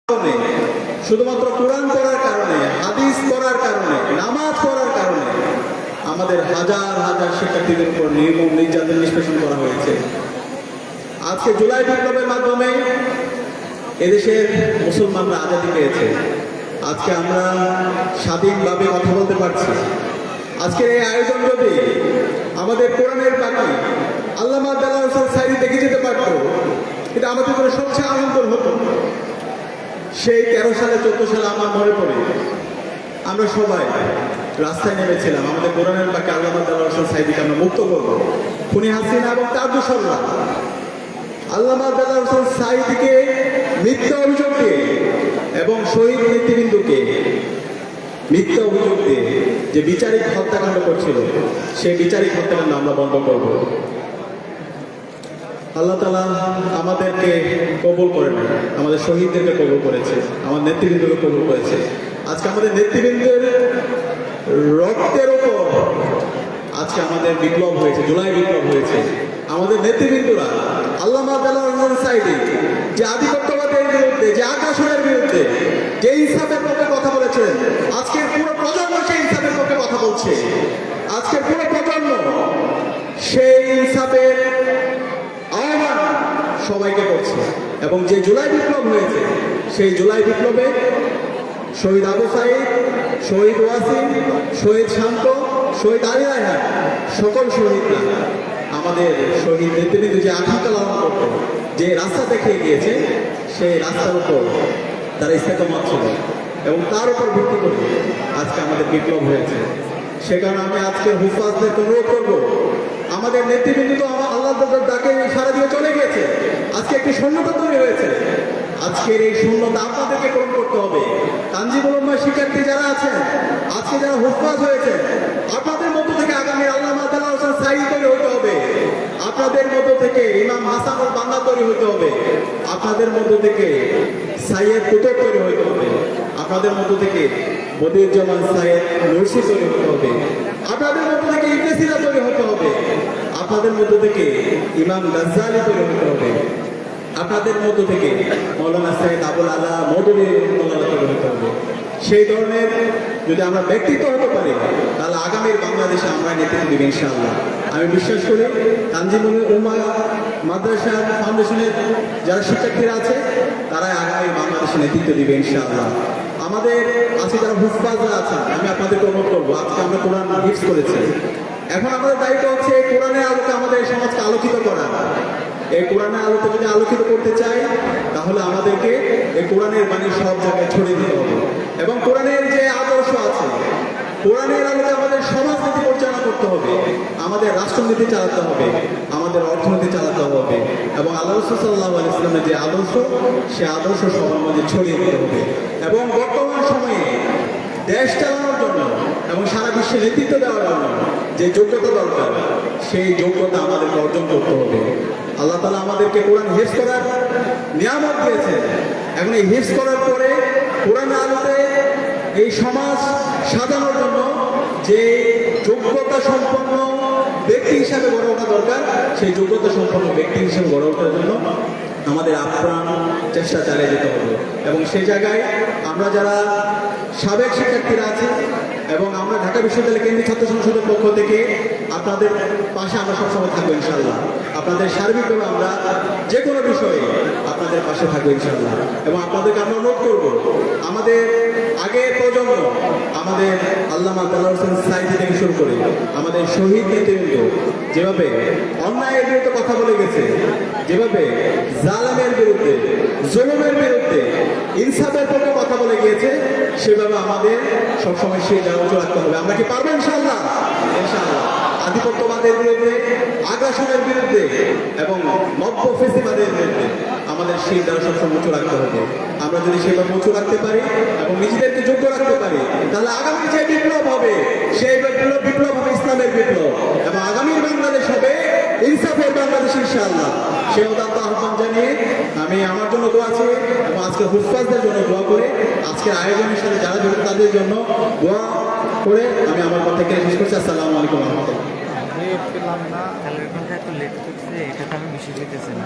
কারণে, শুধুমাত্র কোরআন পড়ার কারণে, হাদিস পড়ার কারণে, নামাজ পড়ার কারণে আমাদের হাজার হাজার শিক্ষার্থীদের উপর নির্মম নির্যাতন নিষ্পেষণ করা হয়েছে। আজকে জুলাই বিপ্লবের মাধ্যমে এদেশের মুসলমানরা আজাদি পেয়েছে। আজকে আমরা স্বাধীনভাবে কথা বলতে পারছি। আজকের এই আয়োজন যদি আমাদের কোরআনের পাখি আল্লামা দেলাওয়ার হোসেন সাঈদী দেখে যেতে পারত, এটা আমাদের জন্য সবচেয়ে আনন্দের হতো। সেই 13 সালে 14 সালে আমার মনে পড়ে আমরা সবাই রাস্তায় নেমেছিলাম আমাদের কোরআনের পাখি আল্লামা দেলাওয়ার হোসেন সাঈদীকে আমরা মুক্ত করব। খুনি হাসিনা এবং তার দোসররা আল্লামা দেলাওয়ার হোসেন সাঈদীকে মিথ্যা অভিযোগ দিয়ে এবং শহীদ নেতৃবৃন্দকে মিথ্যা অভিযোগ দিয়ে যে বিচারিক হত্যাকাণ্ড করছিল, সেই বিচারিক হত্যাকাণ্ড আমরা বন্ধ করব। আল্লাহ তাআলা আমাদেরকে কবুল করে নেন, আমাদের শহীদদেরকে কবুল করেছে, আমার নেতৃবৃন্দকে কবুল করেছে। আজকে আমাদের নেতৃবৃন্দের রক্তের ওপর আজকে আমাদের বিপ্লব হয়েছে, জুলাই বিপ্লব হয়েছে। আমাদের নেতৃবৃন্দরা আল্লামা দেলাওয়ার হোসেন সাঈদী যে আধিপত্যবাদের বিরুদ্ধে, যে আগ্রাসনের বিরুদ্ধে, যে ইনসাফের পক্ষে কথা বলেছেন, আজকের পুরো প্রজন্ম সেই ইনসাফের পক্ষে কথা বলছে। আজকের পুরো প্রজন্ম সেই ইনসাফের আহ্বান সবাইকে করছে। এবং যে জুলাই বিপ্লব হয়েছে, সেই জুলাই বিপ্লবে শহীদ আবু সাঈদ, শহীদ ওয়াসিম, শহীদ শান্ত, শহীদ আলী রায়হান, সকল শহীদরা আমাদের শহীদ নেতৃবৃন্দ যে আকাঙ্ক্ষা লালন করত, যে রাস্তা দেখিয়ে গিয়েছে, সেই রাস্তার উপর তারা ইস্তেকামত ছিল এবং তার উপর ভিত্তি করে আজকে আমাদের বিপ্লব হয়েছে। সে কারণে আমি আজকে হুফাজদেরকে অনুরোধ করবো, আমাদের নেতৃবৃন্দ তো আমার আল্লাহ ডাকে সারা দিয়ে চলে গিয়েছে। আজকে একটি শূন্যতা তৈরি হয়েছে। আজকের এই শূন্যতা আপনাদেরকে পূরণ করতে হবে। তানজিমুল উম্মাহ শিক্ষার্থী যারা আছেন, আজকে যারা হুফাজ হয়েছে, আপনাদের মধ্য থেকে আগামী আল্লামা দেলাওয়ার হোসেন সাঈদী তৈরি হতে হবে। আপনাদের মধ্য থেকে ইমাম হাসানুল বান্না তৈরি হতে হবে। আপনাদের মধ্য থেকে সাইয়েদ কুতুব তৈরি হতে হবে। আপনাদের মধ্য থেকে বদিউজ্জামান সাইয়েদ নরসি তৈরি হতে হবে। আপনাদের মধ্য থেকে ইবনে সিনা তৈরি হতে হবে। আপনাদের মধ্য থেকে ইমাম গাজ্জালি তৈরি হতে হবে। আপনাদের মধ্য থেকে মৌলানা সাইয়েদ আবুল আলা মওদুদী তৈরি হতে হবে। সেই ধরনের যদি আমরা ব্যক্তিত্ব হতে পারি, তাহলে আগামীর বাংলাদেশে আমরা নেতৃত্ব দেব ইনশাআল্লাহ। আমি বিশ্বাস করি তানজিমুল উম্মাহ মাদ্রাসা ফাউন্ডেশনের যারা শিক্ষার্থীরা আছে, তারাই আগামী বাংলাদেশে নেতৃত্ব দিবে ইনশাআল্লাহ। আমাদের আজকে যারা হুফাজরা আছেন, আমি আপনাদেরকে অনুরোধ করবো, আজকে আমরা কোরআন হিফজ করেছি। এখন আমাদের দায়িত্ব হচ্ছে এই কোরআনের আলোকে আমাদের সমাজকে আলোকিত করা। এই কোরআনের আলোকে যদি আলোকিত করতে চাই, তাহলে আমাদেরকে এই কোরআনের বাণী সব জায়গায় ছড়িয়ে দিতে হবে। এবং কোরআনের যে আদর্শ আছে, কোরআনের আলোকে আমাদের সমাজনীতি পরিচালনা করতে হবে, আমাদের রাষ্ট্রনীতি চালাতে হবে, আমাদের অর্থনীতি চালাতে হবে। এবং আল্লাহ রাসূল সাল্লাল্লাহু আলাইহি ওয়াসাল্লামের যে আদর্শ, সে আদর্শ সবার মাঝে ছড়িয়ে দিতে হবে। এবং বর্তমান সময়ে দেশ চালানোর জন্য এবং সারা বিশ্বে নেতৃত্ব দেওয়ার জন্য যে যোগ্যতা দরকার, সেই যোগ্যতা আমাদেরকে অর্জন করতে হবে। আল্লাহ তাআলা আমাদেরকে কোরআন হিফজ করার নিয়ামত দিয়েছেন। এখন এই হিফজ করার পরে কোরআনের আলোতে এই সমাজ সাজানোর জন্য যে যোগ্যতা সম্পন্ন ব্যক্তি হিসাবে গড়ে ওঠা দরকার, সেই যোগ্যতা সম্পন্ন ব্যক্তি হিসেবে গড়ে ওঠার জন্য আমাদের আপ্রাণ চেষ্টা চালিয়ে যেতে হবে। এবং সেই জায়গায় আমরা যারা সাবেক শিক্ষার্থীরা আছে এবং আমরা ঢাকা বিশ্ববিদ্যালয় কেন্দ্রীয় ছাত্র সংসদের পক্ষ থেকে আপনাদের পাশে আমরা সবসময় থাকবো ইনশাআল্লাহ। আপনাদের সার্বিকভাবে আমরা যে কোনো বিষয়ে আপনাদের পাশে থাকবো ইনশাআল্লাহ। এবং আপনাদেরকে আমরা অনুরোধ করবো, আমাদের আগের প্রজন্ম, আমাদের আল্লামা দেলাওয়ার হোসেন সাঈদী থেকে শুরু করে আমাদের শহীদ নেতৃবৃন্দ যেভাবে অন্যায়ের বিরুদ্ধে কথা বলে গেছে, যেভাবে জালেমের বিরুদ্ধে, জুলুমের বিরুদ্ধে, ইনসাফের পক্ষে কথা বলে গিয়েছে, সেভাবে আমাদের সবসময় সেই দায়িত্ব রাখতে হবে। আমরা কি পারবো ইনশাআল্লাহ? ইনশাআল্লাহ। আধিপত্যবাদের বিরুদ্ধে, আগ্রাসনের বিরুদ্ধে এবং নব্য ফেসিবাদের বিরুদ্ধে আমাদের সেই দ্বারা সবসময় উঁচু রাখতে হবে। আমরা যদি সেভাবে উঁচু রাখতে পারি এবং নিজেদেরকে যোগ্য রাখতে পারি, তাহলে আগামী যে বিপ্লব হবে, সেই বিপ্লব হবে ইসলামের বিপ্লব। এবং আগামীর বাংলাদেশ হবে ইনসাফের বাংলাদেশ ইনশাআল্লাহ। সেই উদাত্ত আহ্বান জানিয়ে আমি আমার জন্য দোয়া আছে এবং আজকে হুফাজদের জন্য দোয়া করে, আজকের আয়োজনের সাথে যারা জড়িত তাদের জন্য দোয়া করে আমি আমার কথা থেকে শেষ করছি। আসসালামু আলাইকুম ওয়া রাহমাতুল্লাহ। না, এত লেট করছে, এটা তো আমি বেশি যেতেছি না।